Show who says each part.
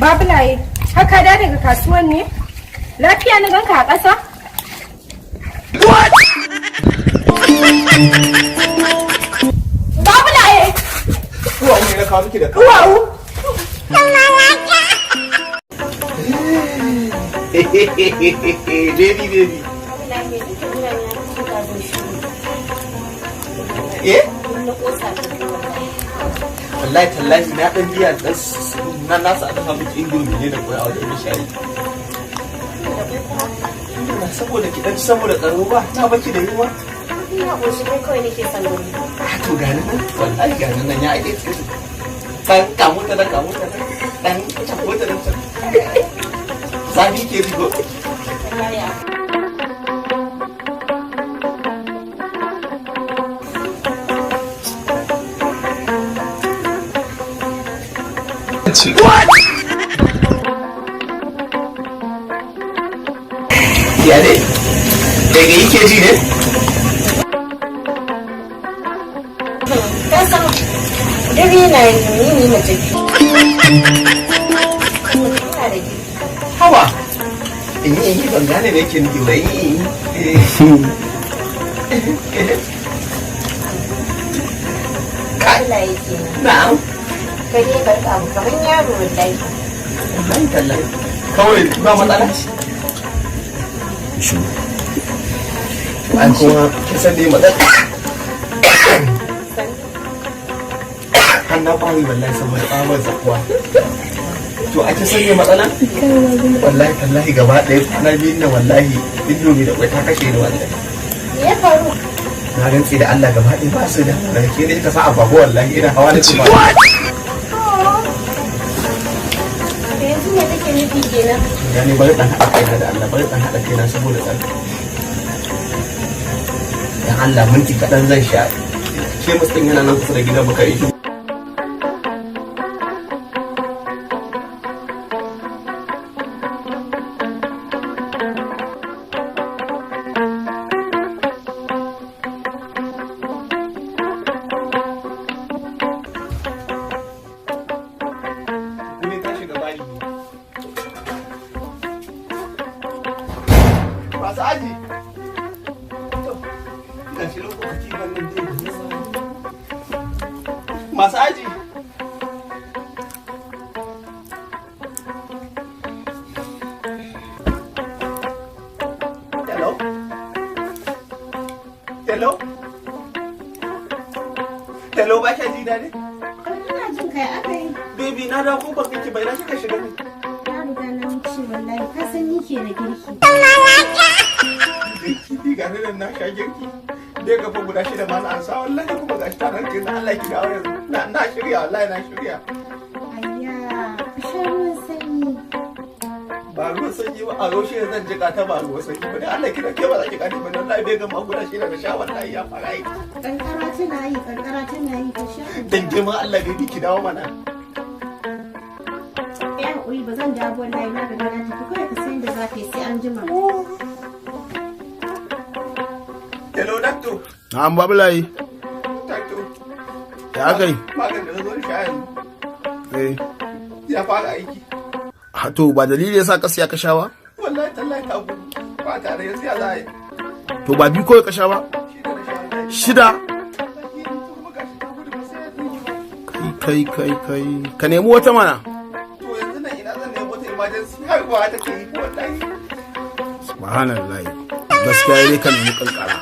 Speaker 1: Babulaye, haka da daga kasuwan ne? Lafiya na ganka a ƙasa?
Speaker 2: What?
Speaker 1: Babulaye!
Speaker 2: Uwa ne na kawo miki da kawo.
Speaker 1: Uwawu!
Speaker 2: Baby. Eh? Wallahi tallahi na dan biya na nasa aka samu indomi ne da koyi a wajen mishayi. Saboda ki dan saboda tsaro ba ta baki da yiwa.
Speaker 1: Ina ƙoshi kai kawai nake son gani.
Speaker 2: To gani nan wallahi gani nan ya aike ce. Dan kamu ta dan chako ta dan can. Zabi ke rigo. What? Ya ne? Daga yake ji ne?
Speaker 1: Ka san dare na yi mace.
Speaker 2: Hawa. In ban gane da yake nufi ba
Speaker 1: Allah yake.
Speaker 2: Na'am.
Speaker 1: Kai ne barka abu kamar yaro wallahi.
Speaker 2: Wallahi tallahi. Kawai ba matsala. Shi. An kuma kisan dai matsala. An na bani wallahi saboda ɓawar zakuwa. To a kisan dai matsala? Wallahi tallahi gaba ɗaya kwana biyun nan wallahi indomi da kwai ta kashe ni wallahi.
Speaker 1: Me ya faru?
Speaker 2: Na rantsi da Allah gaba ɗaya ba su da ke ne ka sa a babu wallahi ina hawa da cima.
Speaker 1: Yanzu me take nufi kenan?
Speaker 2: Ya ne bari ɗan haɗa kaina da Allah bari ɗan haɗa kaina saboda tsaro. Dan Allah minti kaɗan zan sha. Ke mutum yana nan kusa da gidan muka yi. Masu aji ga shi lokaci wannan dai masu aji hello ba ka ji da ne
Speaker 1: Ina jin kai akai.
Speaker 2: baby na da ko ba kike bai na kika shiga ne
Speaker 1: Na riga na wuce wallahi ka san ni ke da girki.
Speaker 2: Kifi ga nan na sha girki dai gaba guda shida ma na an sa wallahi kuma ga shi tarar ke na Allah ki dawo yanzu na shirya wallahi na shirya
Speaker 1: Ayya, shan ruwan sanyi.
Speaker 2: ba ruwan sanyi ba a roshe zan jika ta ba ruwan sanyi ba dai Allah ki dauke ba za ki gani ba wallahi bai ga ma guda shida na sha wallahi ya fara yi
Speaker 1: Kankara tana yi ka sha.
Speaker 2: dan girman Allah bai ki dawo mana
Speaker 1: Ya haƙuri ba zan dawo wallahi na riga na tafi kawai ka san da za ka yi sai an jima.
Speaker 2: hello doctor
Speaker 3: Na'am Babulaye.
Speaker 2: doctor
Speaker 3: Ya aka yi?
Speaker 2: magan da na zo da sha yanzu
Speaker 3: Eh.
Speaker 2: ya fara aiki
Speaker 3: To ba dalili yasa ka siya ka sha ba?
Speaker 2: wallahi tallahi ta gudu ba tare yanzu ya za a yi
Speaker 3: To ba biyu kawai ka sha ba?
Speaker 2: shi da na sha wallahi
Speaker 3: Shida?
Speaker 2: wallahi kuma ga shi ta gudu ba sai ya tsinci ba
Speaker 3: Kai. Ka nemi wata mana.
Speaker 2: to yanzu nan ina zan nemo ta emergency har ba ta ke yi wallahi
Speaker 3: Subhanallahi. Gaskiya dai ka nemi kankara.